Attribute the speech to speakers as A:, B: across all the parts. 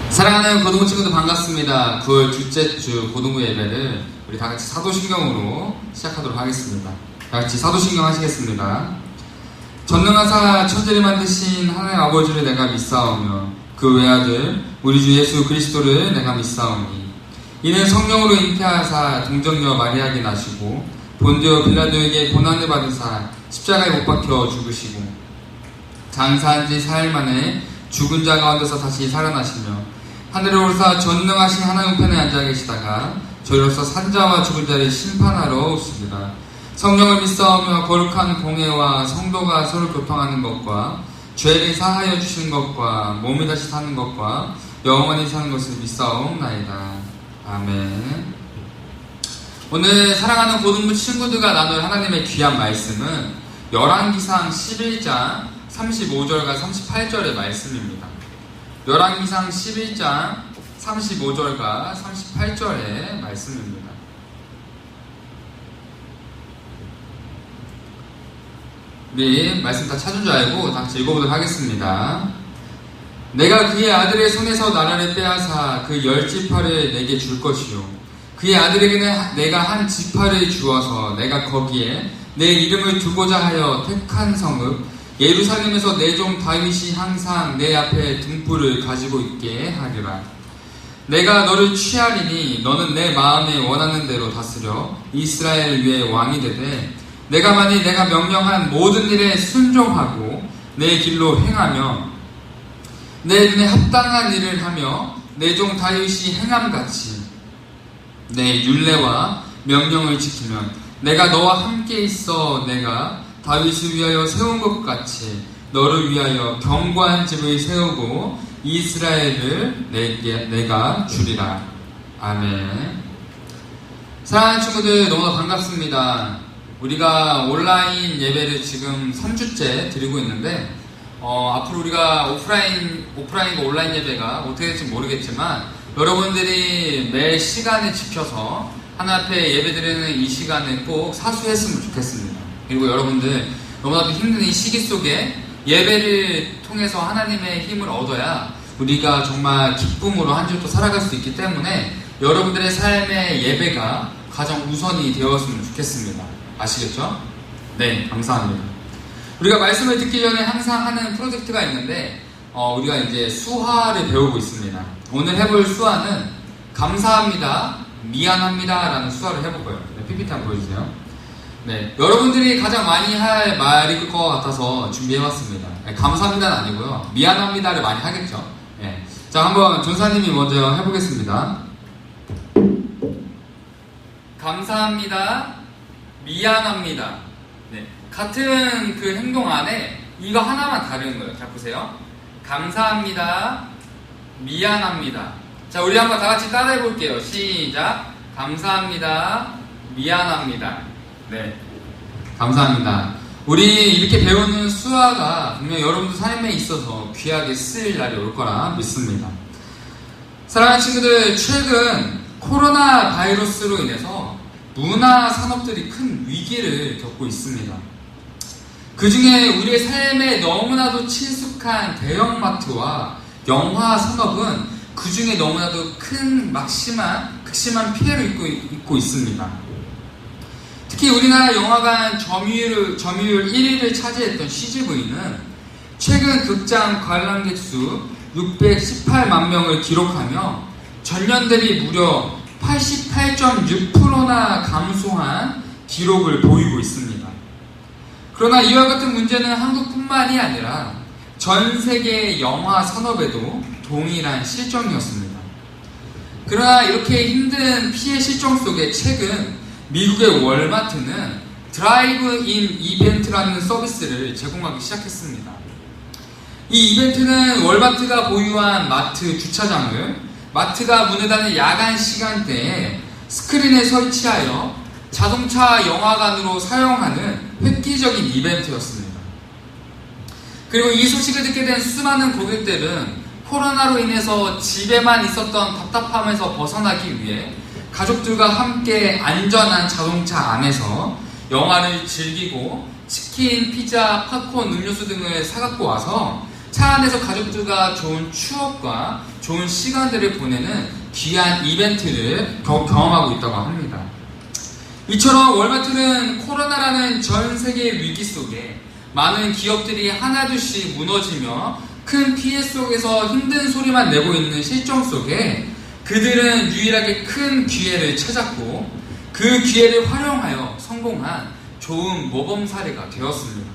A: 사랑하는 고등부 친구들 반갑습니다. 9월 둘째 주 고등부 예배를 우리 다같이 사도신경으로 시작하도록 하겠습니다. 다같이 사도신경 하시겠습니다. 전능하사 천지를 만드신 하나님 아버지를 내가 믿사오며 그 외아들 우리 주 예수 그리스도를 내가 믿사오니 이는 성령으로 잉태하사 동정녀 마리아에게 나시고 본디오 빌라도에게 고난을 받으사 십자가에 못 박혀 죽으시고 장사한 지 사흘 만에 죽은 자 가운데서 다시 살아나시며 하늘에 오르사 전능하신 하나님 편에 앉아 계시다가 저희로서 산자와 죽은 자를 심판하러 오시리라. 성령을 믿사오며 거룩한 공회와 성도가 서로 교통하는 것과 죄를 사하여 주시는 것과 몸이 다시 사는 것과 영원히 사는 것을 믿사옵나이다. 아멘. 오늘 사랑하는 고등부 친구들과 나눌 하나님의 귀한 말씀은 열왕기상 11장 35절과 38절의 말씀입니다. 열왕기상 11장 35절과 38절의 말씀입니다. 우리 말씀 다 찾은 줄 알고 다 같이 읽어보도록 하겠습니다. 내가 그의 아들의 손에서 나라를 빼앗아 그 10지파를 내게 줄 것이요 그의 아들에게는 내가 한 지파를 주어서 내가 거기에 내 이름을 두고자 하여 택한 성읍 예루살렘에서 내 종 다윗이 항상 내 앞에 등불을 가지고 있게 하리라. 내가 너를 취하리니 너는 내 마음에 원하는 대로 다스려 이스라엘 위에 왕이 되되 내가 만일 내가 명령한 모든 일에 순종하고 내 길로 행하며 내 눈에 합당한 일을 하며 내 종 다윗이 행함같이 내 율례와 명령을 지키면 내가 너와 함께 있어 내가 다윗을 위하여 세운 것 같이 너를 위하여 견고한 집을 세우고 이스라엘을 내가 주리라. 아멘. 사랑하는 친구들 너무나 반갑습니다. 우리가 온라인 예배를 지금 3주째 드리고 있는데 앞으로 우리가 오프라인과 온라인 예배가 어떻게 될지 모르겠지만 여러분들이 매 시간을 지켜서 하나님 앞에 예배드리는 이 시간을 꼭 사수했으면 좋겠습니다. 그리고 여러분들 너무나도 힘든 이 시기 속에 예배를 통해서 하나님의 힘을 얻어야 우리가 정말 기쁨으로 한 주도 살아갈 수 있기 때문에 여러분들의 삶의 예배가 가장 우선이 되었으면 좋겠습니다. 아시겠죠? 네, 감사합니다. 우리가 말씀을 듣기 전에 항상 하는 프로젝트가 있는데 우리가 이제 수화를 배우고 있습니다. 오늘 해볼 수화는 감사합니다, 미안합니다 라는 수화를 해볼 거예요. 네, PPT 한번 보여주세요. 네, 여러분들이 가장 많이 할 말일 것 같아서 준비해봤습니다. 네, 감사합니다는 아니고요. 미안합니다를 많이 하겠죠. 네. 자, 한번 전사님이 먼저 해보겠습니다. 감사합니다. 미안합니다. 네, 같은 그 행동 안에 이거 하나만 다른 거예요. 자, 보세요. 감사합니다. 미안합니다. 자, 우리 한번 다 같이 따라해 볼게요. 시작. 감사합니다. 미안합니다. 네, 감사합니다. 우리 이렇게 배우는 수화가 분명 여러분들 삶에 있어서 귀하게 쓰일 날이 올 거라 믿습니다. 사랑하는 친구들, 최근 코로나 바이러스로 인해서 문화 산업들이 큰 위기를 겪고 있습니다. 그 중에 우리의 삶에 너무나도 친숙한 대형마트와 영화 산업은 그 중에 너무나도 큰 극심한 피해를 입고 있습니다. 특히 우리나라 영화관 점유율 1위를 차지했던 CGV는 최근 극장 관람객 수 618만 명을 기록하며 전년 대비 무려 88.6%나 감소한 기록을 보이고 있습니다. 그러나 이와 같은 문제는 한국뿐만이 아니라 전 세계 영화 산업에도 동일한 실정이었습니다. 그러나 이렇게 힘든 피해 실정 속에 최근 미국의 월마트는 드라이브-인 이벤트라는 서비스를 제공하기 시작했습니다. 이 이벤트는 월마트가 보유한 마트 주차장을 마트가 문을 닫는 야간 시간대에 스크린에 설치하여 자동차 영화관으로 사용하는 획기적인 이벤트였습니다. 그리고 이 소식을 듣게 된 수많은 고객들은 코로나로 인해서 집에만 있었던 답답함에서 벗어나기 위해 가족들과 함께 안전한 자동차 안에서 영화를 즐기고 치킨, 피자, 팝콘, 음료수 등을 사갖고 와서 차 안에서 가족들과 좋은 추억과 좋은 시간들을 보내는 귀한 이벤트를 경험하고 있다고 합니다. 이처럼 월마트는 코로나라는 전 세계 위기 속에 많은 기업들이 하나둘씩 무너지며 큰 피해 속에서 힘든 소리만 내고 있는 실정 속에 그들은 유일하게 큰 기회를 찾았고 그 기회를 활용하여 성공한 좋은 모범 사례가 되었습니다.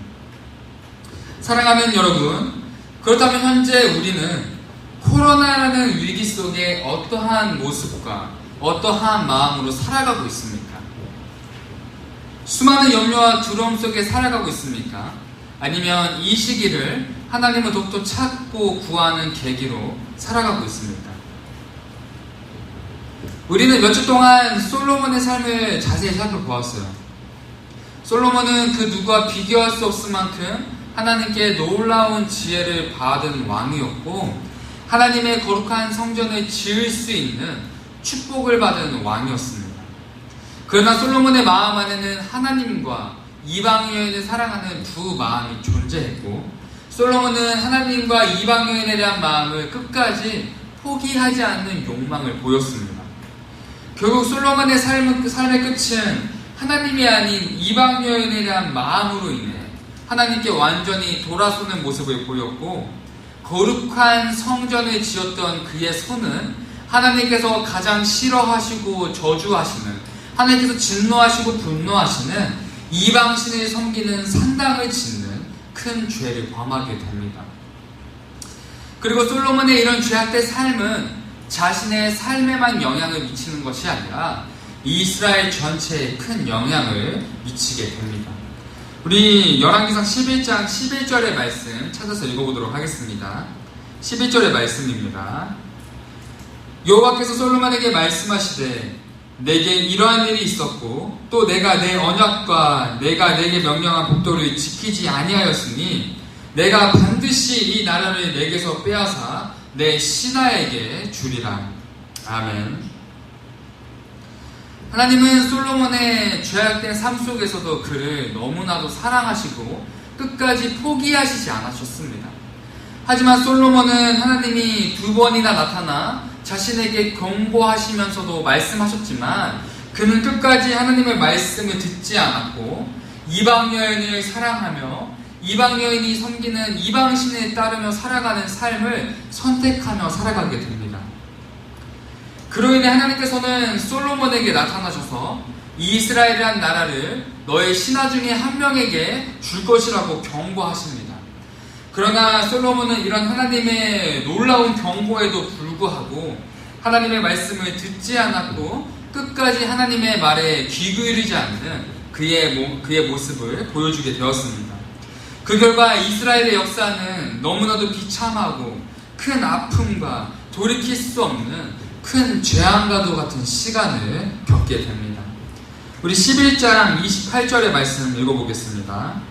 A: 사랑하는 여러분, 그렇다면 현재 우리는 코로나라는 위기 속에 어떠한 모습과 어떠한 마음으로 살아가고 있습니까? 수많은 염려와 두려움 속에 살아가고 있습니까? 아니면 이 시기를 하나님을 더욱더 찾고 구하는 계기로 살아가고 있습니까? 우리는 몇 주 동안 솔로몬의 삶을 자세히 살펴보았어요. 솔로몬은 그 누구와 비교할 수 없을 만큼 하나님께 놀라운 지혜를 받은 왕이었고 하나님의 거룩한 성전을 지을 수 있는 축복을 받은 왕이었습니다. 그러나 솔로몬의 마음 안에는 하나님과 이방 여인을 사랑하는 두 마음이 존재했고 솔로몬은 하나님과 이방 여인에 대한 마음을 끝까지 포기하지 않는 욕망을 보였습니다. 결국 솔로몬의 삶의 끝은 하나님이 아닌 이방 여인에 대한 마음으로 인해 하나님께 완전히 돌아서는 모습을 보였고 거룩한 성전을 지었던 그의 손은 하나님께서 가장 싫어하시고 저주하시는 하나님께서 진노하시고 분노하시는 이방신을 섬기는 산당을 짓는 큰 죄를 범하게 됩니다. 그리고 솔로몬의 이런 죄악된 삶은 자신의 삶에만 영향을 미치는 것이 아니라 이스라엘 전체에 큰 영향을 미치게 됩니다. 우리 열왕기상 11장 11절의 말씀 찾아서 읽어보도록 하겠습니다. 11절의 말씀입니다. 여호와께서 솔로몬에게 말씀하시되 내게 이러한 일이 있었고 또 내가 내 언약과 내가 내게 명령한 법도를 지키지 아니하였으니 내가 반드시 이 나라를 내게서 빼앗아 내 신하에게 주리라. 아멘. 하나님은 솔로몬의 죄악된 삶 속에서도 그를 너무나도 사랑하시고 끝까지 포기하시지 않으셨습니다. 하지만 솔로몬은 하나님이 두 번이나 나타나 자신에게 경고하시면서도 말씀하셨지만 그는 끝까지 하나님의 말씀을 듣지 않았고 이방 여인을 사랑하며 이방 여인이 섬기는 이방신에 따르며 살아가는 삶을 선택하며 살아가게 됩니다. 그로 인해 하나님께서는 솔로몬에게 나타나셔서 이스라엘이란 나라를 너의 신하 중에 한 명에게 줄 것이라고 경고하십니다. 그러나 솔로몬은 이런 하나님의 놀라운 경고에도 불구하고 하나님의 말씀을 듣지 않았고 끝까지 하나님의 말에 귀 기울이지 않는 그의 모습을 보여주게 되었습니다. 그 결과 이스라엘의 역사는 너무나도 비참하고 큰 아픔과 돌이킬 수 없는 큰 재앙과도 같은 시간을 겪게 됩니다. 우리 11장 28절의 말씀 읽어보겠습니다.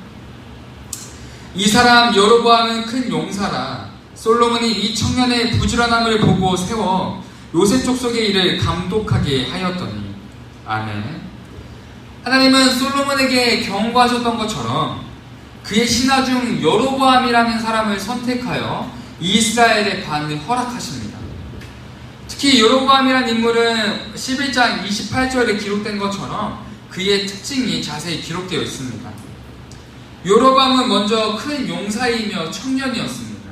A: 이 사람 여로보암은 큰 용사라. 솔로몬이 이 청년의 부지런함을 보고 세워 요셉 족속의 일을 감독하게 하였더니. 아멘. 하나님은 솔로몬에게 경고하셨던 것처럼 그의 신하 중 여로보암이라는 사람을 선택하여 이스라엘의 반을 허락하십니다. 특히 여로보암이라는 인물은 11장 28절에 기록된 것처럼 그의 특징이 자세히 기록되어 있습니다. 여로보암은 먼저 큰 용사이며 청년이었습니다.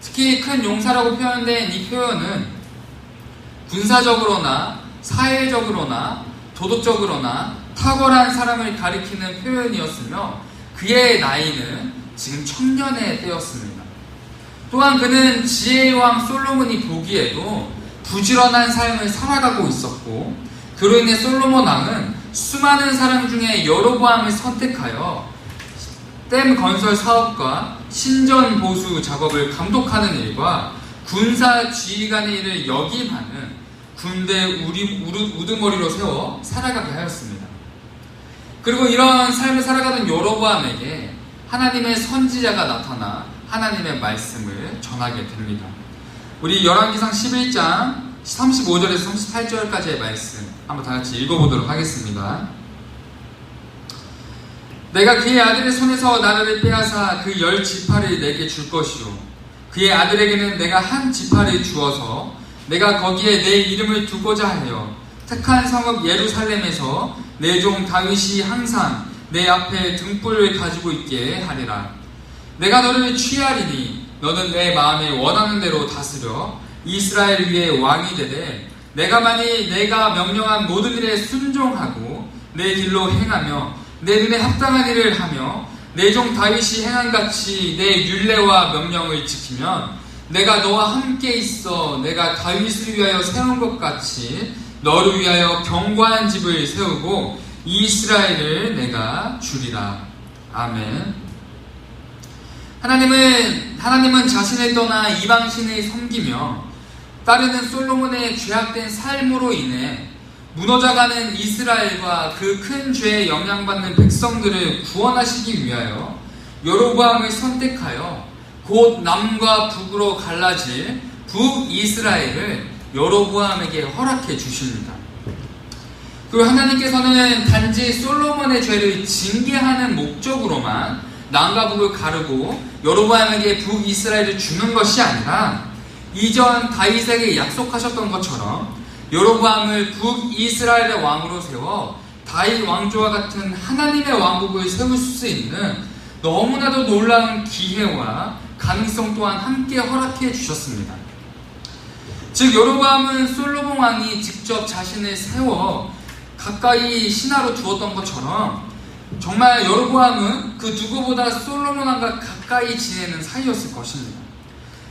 A: 특히 큰 용사라고 표현된 이 표현은 군사적으로나 사회적으로나 도덕적으로나 탁월한 사람을 가리키는 표현이었으며 그의 나이는 지금 청년의 때였습니다. 또한 그는 지혜의 왕 솔로몬이 보기에도 부지런한 삶을 살아가고 있었고 그로 인해 솔로몬 왕은 수많은 사람 중에 여로보암을 선택하여 댐 건설 사업과 신전 보수 작업을 감독하는 일과 군사 지휘관의 일을 역임하는 군대 우두머리로 세워 살아가게 하였습니다. 그리고 이런 삶을 살아가는 여로보암에게 하나님의 선지자가 나타나 하나님의 말씀을 전하게 됩니다. 우리 열왕기상 11장 35절에서 38절까지의 말씀 한번 다 같이 읽어보도록 하겠습니다. 내가 그의 아들의 손에서 나라를 빼앗아 그 10지파를 내게 줄 것이요 그의 아들에게는 내가 한 지파를 주어서 내가 거기에 내 이름을 두고자 하여 택한 성읍 예루살렘에서 내 종 다윗이 항상 내 앞에 등불을 가지고 있게 하리라. 내가 너를 취하리니 너는 내 마음에 원하는 대로 다스려 이스라엘 위에 왕이 되되 내가 만일 내가 명령한 모든 일에 순종하고 내 길로 행하며 내 눈에 합당한 일을 하며 내 종 다윗이 행한같이 내 율례와 명령을 지키면 내가 너와 함께 있어 내가 다윗을 위하여 세운 것 같이 너를 위하여 견고한 집을 세우고 이스라엘을 내가 주리라. 아멘. 하나님은 자신을 떠나 이방신을 섬기며 따르는 솔로몬의 죄악된 삶으로 인해 무너져가는 이스라엘과 그 큰 죄에 영향받는 백성들을 구원하시기 위하여 여로보암을 선택하여 곧 남과 북으로 갈라질 북이스라엘을 여로보암에게 허락해 주십니다. 그리고 하나님께서는 단지 솔로몬의 죄를 징계하는 목적으로만 남과 북을 가르고 여로보암에게 북이스라엘을 주는 것이 아니라 이전 다윗에게 약속하셨던 것처럼 여로보암을 북이스라엘의 왕으로 세워 다윗 왕조와 같은 하나님의 왕국을 세울 수 있는 너무나도 놀라운 기회와 가능성 또한 함께 허락해 주셨습니다. 즉 여로보암은 솔로몬 왕이 직접 자신을 세워 가까이 신하로 두었던 것처럼 정말 여로보암은 그 누구보다 솔로몬 왕과 가까이 지내는 사이였을 것입니다.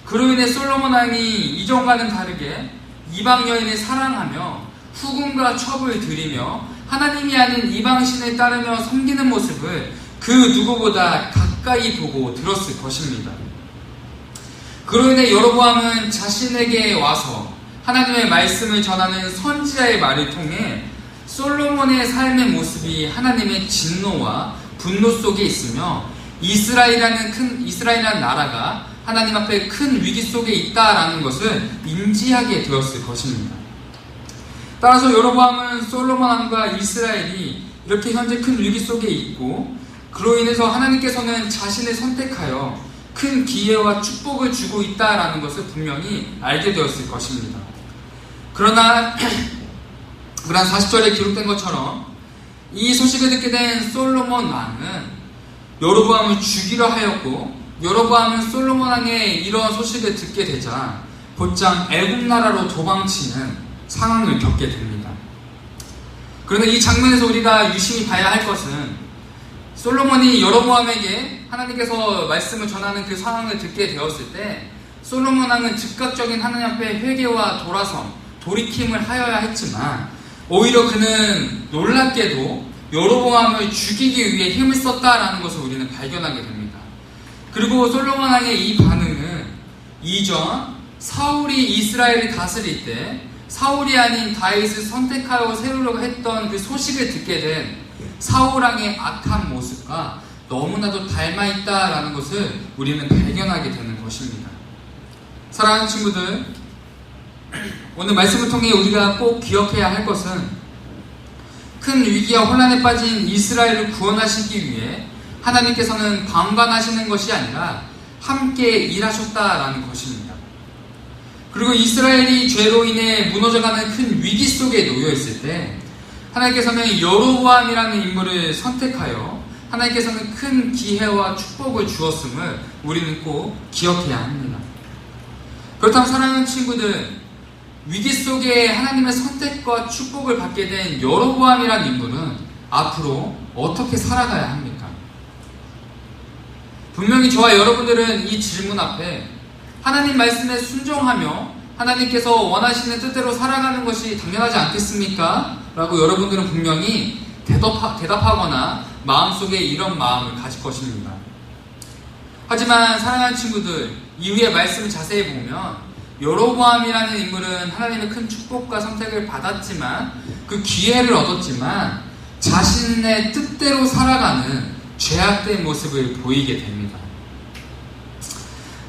A: 그로 인해 솔로몬 왕이 이전과는 다르게 이방 여인을 사랑하며 후궁과 첩을 들이며 하나님이 아닌 이방신을 따르며 섬기는 모습을 그 누구보다 가까이 보고 들었을 것입니다. 그로 인해 여로보암은 자신에게 와서 하나님의 말씀을 전하는 선지자의 말을 통해 솔로몬의 삶의 모습이 하나님의 진노와 분노 속에 있으며 이스라엘이라는 나라가 하나님 앞에 큰 위기 속에 있다라는 것을 인지하게 되었을 것입니다. 따라서 여로보암은 솔로몬 왕과 이스라엘이 이렇게 현재 큰 위기 속에 있고 그로 인해서 하나님께서는 자신을 선택하여 큰 기회와 축복을 주고 있다라는 것을 분명히 알게 되었을 것입니다. 그러나 40절에 기록된 것처럼 이 소식을 듣게 된 솔로몬 왕은 여로보암을 죽이려 하였고 여로보암은 솔로몬 왕의 이러한 소식을 듣게 되자 곧장 애굽 나라로 도망치는 상황을 겪게 됩니다. 그러나 이 장면에서 우리가 유심히 봐야 할 것은 솔로몬이 여로보암에게 하나님께서 말씀을 전하는 그 상황을 듣게 되었을 때 솔로몬 왕은 즉각적인 하나님 앞에 회개와 돌이킴을 하여야 했지만 오히려 그는 놀랍게도 여로보암을 죽이기 위해 힘을 썼다라는 것을 우리는 발견하게 됩니다. 그리고 솔로몬 왕의 이 반응은 이전 사울이 이스라엘을 다스릴 때 사울이 아닌 다윗을 선택하여 세우려고 했던 그 소식을 듣게 된 사울 왕의 악한 모습과 너무나도 닮아있다라는 것을 우리는 발견하게 되는 것입니다. 사랑하는 친구들, 오늘 말씀을 통해 우리가 꼭 기억해야 할 것은 큰 위기와 혼란에 빠진 이스라엘을 구원하시기 위해 하나님께서는 방관하시는 것이 아니라 함께 일하셨다라는 것입니다. 그리고 이스라엘이 죄로 인해 무너져가는 큰 위기 속에 놓여있을 때 하나님께서는 여로보암이라는 인물을 선택하여 하나님께서는 큰 기회와 축복을 주었음을 우리는 꼭 기억해야 합니다. 그렇다면 사랑하는 친구들, 위기 속에 하나님의 선택과 축복을 받게 된 여로보암이라는 인물은 앞으로 어떻게 살아가야 합니까? 분명히 저와 여러분들은 이 질문 앞에 하나님 말씀에 순종하며 하나님께서 원하시는 뜻대로 살아가는 것이 당연하지 않겠습니까? 라고 여러분들은 분명히 대답하거나 마음속에 이런 마음을 가질 것입니다. 하지만 사랑하는 친구들, 이후의 말씀을 자세히 보면 여로보암이라는 인물은 하나님의 큰 축복과 선택을 받았지만 그 기회를 얻었지만 자신의 뜻대로 살아가는 죄악된 모습을 보이게 됩니다.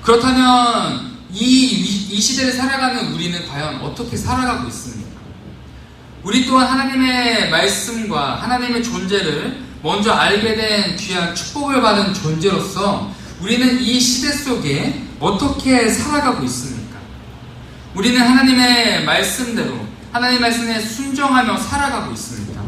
A: 그렇다면 이 시대를 살아가는 우리는 과연 어떻게 살아가고 있습니까? 우리 또한 하나님의 말씀과 하나님의 존재를 먼저 알게 된 귀한 축복을 받은 존재로서 우리는 이 시대 속에 어떻게 살아가고 있습니까? 우리는 하나님의 말씀대로 하나님의 말씀에 순종하며 살아가고 있습니다.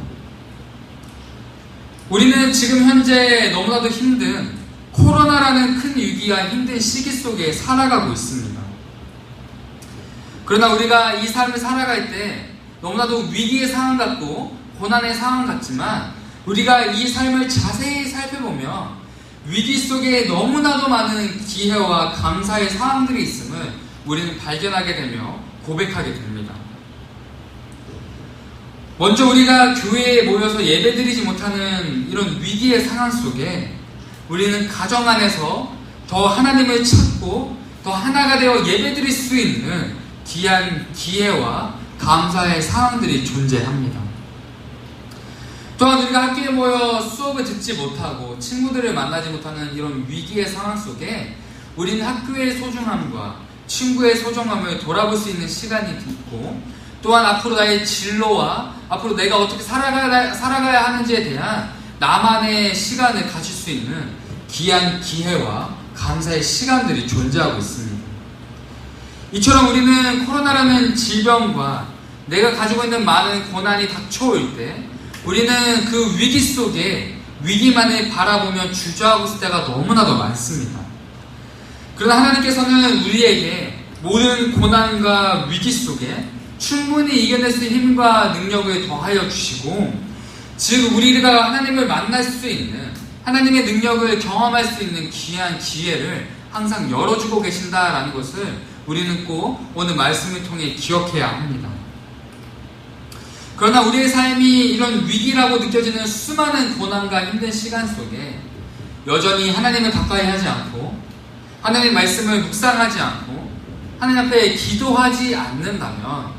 A: 우리는 지금 현재 너무나도 힘든 코로나라는 큰 위기와 힘든 시기 속에 살아가고 있습니다. 그러나 우리가 이 삶을 살아갈 때 너무나도 위기의 상황 같고 고난의 상황 같지만 우리가 이 삶을 자세히 살펴보면 위기 속에 너무나도 많은 기회와 감사의 상황들이 있음을 우리는 발견하게 되며 고백하게 됩니다. 먼저 우리가 교회에 모여서 예배드리지 못하는 이런 위기의 상황 속에 우리는 가정 안에서 더 하나님을 찾고 더 하나가 되어 예배드릴 수 있는 귀한 기회와 감사의 상황들이 존재합니다. 또한 우리가 학교에 모여 수업을 듣지 못하고 친구들을 만나지 못하는 이런 위기의 상황 속에 우리는 학교의 소중함과 친구의 소중함을 돌아볼 수 있는 시간이 있고 또한 앞으로 나의 진로와 앞으로 내가 어떻게 살아가야 하는지에 대한 나만의 시간을 가질 수 있는 귀한 기회와 감사의 시간들이 존재하고 있습니다. 이처럼 우리는 코로나라는 질병과 내가 가지고 있는 많은 고난이 닥쳐올 때 우리는 그 위기 속에 위기만을 바라보며 주저하고 있을 때가 너무나도 많습니다. 그러나 하나님께서는 우리에게 모든 고난과 위기 속에 충분히 이겨낼 수 있는 힘과 능력을 더하여 주시고 즉 우리가 하나님을 만날 수 있는 하나님의 능력을 경험할 수 있는 귀한 기회를 항상 열어주고 계신다라는 것을 우리는 꼭 오늘 말씀을 통해 기억해야 합니다. 그러나 우리의 삶이 이런 위기라고 느껴지는 수많은 고난과 힘든 시간 속에 여전히 하나님을 가까이 하지 않고 하나님의 말씀을 묵상하지 않고 하나님 앞에 기도하지 않는다면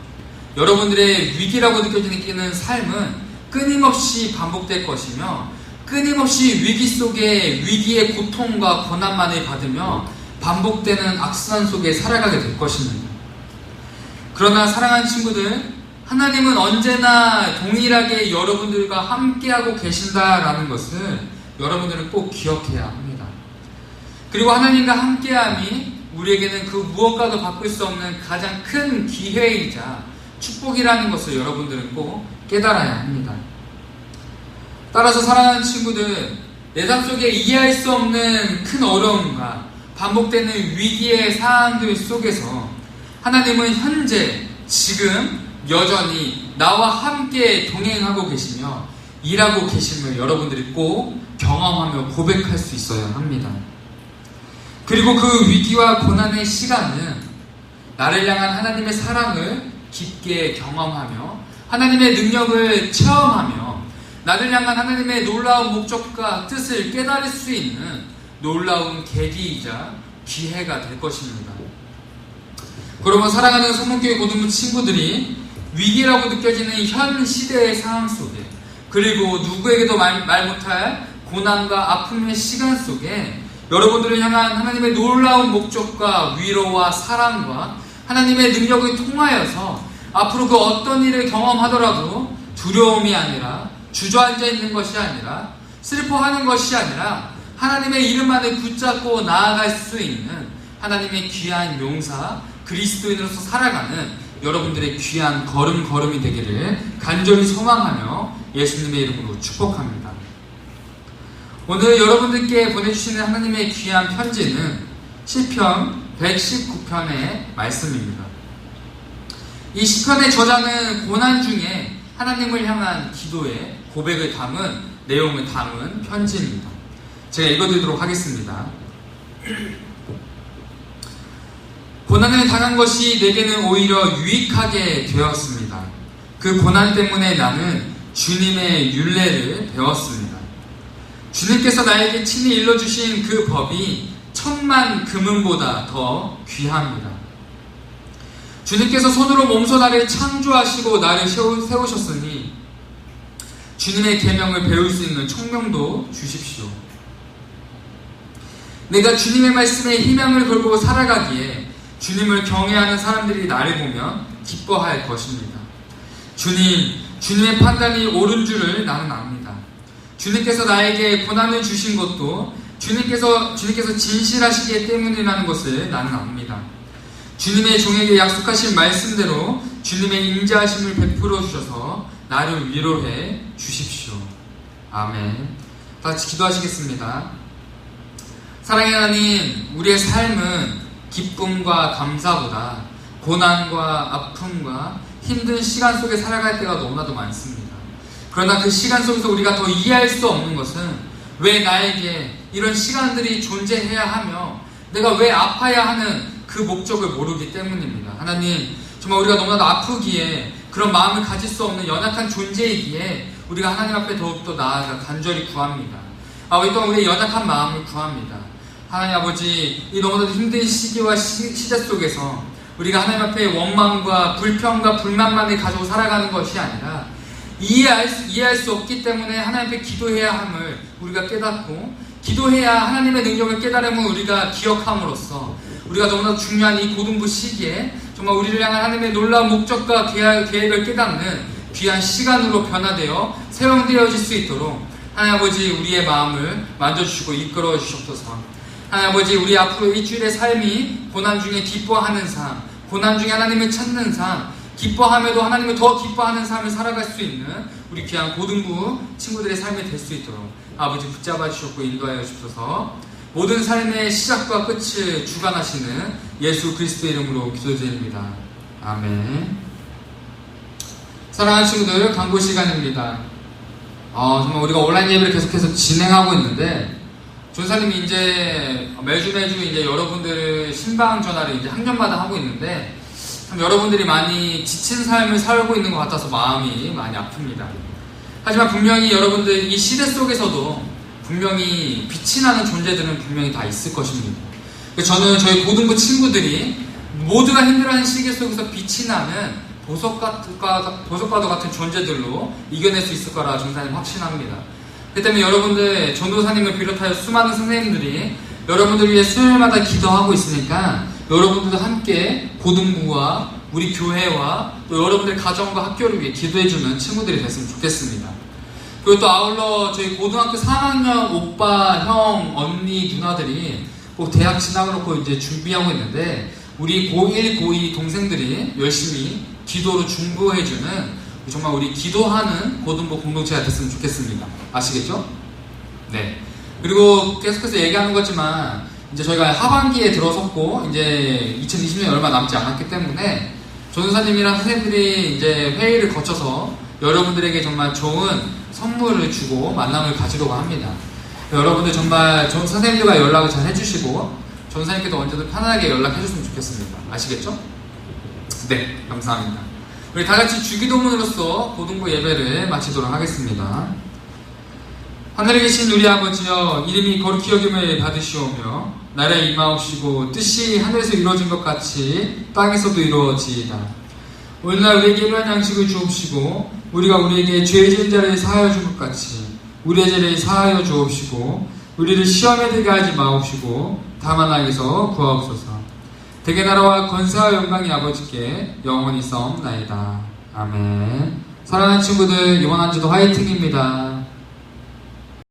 A: 여러분들의 위기라고 느껴지는 삶은 끊임없이 반복될 것이며 끊임없이 위기 속에 위기의 고통과 고난만을 받으며 반복되는 악순환 속에 살아가게 될 것입니다. 그러나 사랑하는 친구들, 하나님은 언제나 동일하게 여러분들과 함께하고 계신다라는 것을 여러분들은 꼭 기억해야 합니다. 그리고 하나님과 함께함이 우리에게는 그 무엇과도 바꿀 수 없는 가장 큰 기회이자 축복이라는 것을 여러분들은 꼭 깨달아야 합니다. 따라서 사랑하는 친구들, 내 삶 속에 이해할 수 없는 큰 어려움과 반복되는 위기의 상황들 속에서 하나님은 현재, 지금 여전히 나와 함께 동행하고 계시며 일하고 계심을 여러분들이 꼭 경험하며 고백할 수 있어야 합니다. 그리고 그 위기와 고난의 시간은 나를 향한 하나님의 사랑을 깊게 경험하며 하나님의 능력을 체험하며 나를 향한 하나님의 놀라운 목적과 뜻을 깨달을 수 있는 놀라운 계기이자 기회가 될 것입니다. 그러면 사랑하는 성문교회 고등부 친구들이 위기라고 느껴지는 현 시대의 상황 속에 그리고 누구에게도 말 못할 고난과 아픔의 시간 속에 여러분들을 향한 하나님의 놀라운 목적과 위로와 사랑과 하나님의 능력을 통하여서 앞으로 그 어떤 일을 경험하더라도 두려움이 아니라 주저앉아 있는 것이 아니라 슬퍼하는 것이 아니라 하나님의 이름만을 붙잡고 나아갈 수 있는 하나님의 귀한 용사 그리스도인으로서 살아가는 여러분들의 귀한 걸음걸음이 되기를 간절히 소망하며 예수님의 이름으로 축복합니다. 오늘 여러분들께 보내주시는 하나님의 귀한 편지는 시편 119편의 말씀입니다. 이 시편의 저자는 고난 중에 하나님을 향한 기도의 고백을 담은 내용을 담은 편지입니다. 제가 읽어드리도록 하겠습니다. 고난을 당한 것이 내게는 오히려 유익하게 되었습니다. 그 고난 때문에 나는 주님의 율례를 배웠습니다. 주님께서 나에게 친히 일러주신 그 법이 1000만 금은보다 더 귀합니다. 주님께서 손으로 몸소 나를 창조하시고 나를 세우셨으니 주님의 계명을 배울 수 있는 총명도 주십시오. 내가 주님의 말씀에 희망을 걸고 살아가기에 주님을 경외하는 사람들이 나를 보면 기뻐할 것입니다. 주님의 판단이 옳은 줄을 나는 압니다. 주님께서 나에게 고난을 주신 것도 주님께서 진실하시기 때문이라는 것을 나는 압니다. 주님의 종에게 약속하신 말씀대로 주님의 인자하심을 베풀어 주셔서 나를 위로해 주십시오. 아멘. 다 같이 기도하시겠습니다. 사랑의 하나님, 우리의 삶은 기쁨과 감사보다 고난과 아픔과 힘든 시간 속에 살아갈 때가 너무나도 많습니다. 그러나 그 시간 속에서 우리가 더 이해할 수 없는 것은 왜 나에게 이런 시간들이 존재해야 하며 내가 왜 아파야 하는 그 목적을 모르기 때문입니다. 하나님, 정말 우리가 너무나도 아프기에 그런 마음을 가질 수 없는 연약한 존재이기에 우리가 하나님 앞에 더욱더 나아가 간절히 구합니다. 아버지, 또한 우리의 연약한 마음을 구합니다. 하나님 아버지, 이 너무나도 힘든 시기와 시대 속에서 우리가 하나님 앞에 원망과 불평과 불만만을 가지고 살아가는 것이 아니라 이해할 수 없기 때문에 하나님 앞에 기도해야 함을 우리가 깨닫고, 기도해야 하나님의 능력을 깨달음을 우리가 기억함으로써 우리가 너무나 중요한 이 고등부 시기에 정말 우리를 향한 하나님의 놀라운 목적과 계획을 깨닫는 귀한 시간으로 변화되어 사용되어질 수 있도록 하나님 아버지, 우리의 마음을 만져주시고 이끌어 주시옵소서. 하나님 아버지, 우리 앞으로 일주일의 삶이 고난 중에 기뻐하는 삶, 고난 중에 하나님을 찾는 삶, 기뻐함에도 하나님을 더 기뻐하는 삶을 살아갈 수 있는 우리 귀한 고등부 친구들의 삶이 될 수 있도록 아버지 붙잡아 주셨고 인도하여 주셔서 모든 삶의 시작과 끝을 주관하시는 예수 그리스도의 이름으로 기도드립니다. 아멘. 사랑하는 친구들, 광고 시간입니다. 정말 우리가 온라인 예배를 계속해서 진행하고 있는데 전사님이 이제 매주 이제 여러분들 신방 전화를 이제 학년마다 하고 있는데 참 여러분들이 많이 지친 삶을 살고 있는 것 같아서 마음이 많이 아픕니다. 하지만 분명히 여러분들 이 시대 속에서도 분명히 빛이 나는 존재들은 분명히 다 있을 것입니다. 저는 저희 고등부 친구들이 모두가 힘들어하는 시기 속에서 빛이 나는 보석과도 같은 존재들로 이겨낼 수 있을 거라 전사님 확신합니다. 그 때문에 여러분들 전도사님을 비롯하여 수많은 선생님들이 여러분들 위해 수요일마다 기도하고 있으니까 여러분들도 함께 고등부와 우리 교회와 또 여러분들 가정과 학교를 위해 기도해주는 친구들이 됐으면 좋겠습니다. 그리고 또 아울러 저희 고등학교 3학년 오빠, 형, 언니, 누나들이 꼭 대학 진학을 이제 준비하고 있는데 우리 고1, 고2 동생들이 열심히 기도로 중보해주는 정말 우리 기도하는 고등부 공동체가 됐으면 좋겠습니다. 아시겠죠? 네. 그리고 계속해서 얘기하는 거지만 이제 저희가 하반기에 들어섰고 이제 2020년이 얼마 남지 않았기 때문에 전도사님이랑 선생님들이 이제 회의를 거쳐서 여러분들에게 정말 좋은 선물을 주고 만남을 가지려고 합니다. 여러분들 정말 선생님들과 연락을 잘 해주시고 전도사님께도 언제든 편안하게 연락해줬으면 좋겠습니다. 아시겠죠? 네, 감사합니다. 우리 다같이 주기도문으로서 고등부 예배를 마치도록 하겠습니다. 하늘에 계신 우리 아버지여, 이름이 거룩히 여김을 받으시오며 나라에 임하옵시고 뜻이 하늘에서 이루어진 것 같이 땅에서도 이루어지이다. 오늘날 우리에게 일용할 양식을 주옵시고 우리가 우리에게 죄 지은 자를 사하여 준 것 같이 우리의 죄를 사하여 주옵시고 우리를 시험에 들게 하지 마옵시고 다만 악에서 구하옵소서. 대개 나라와 권세와 영광이 아버지께 영원히 싸움나이다. 아멘. 사랑하는 친구들, 이번 한 주도 화이팅입니다.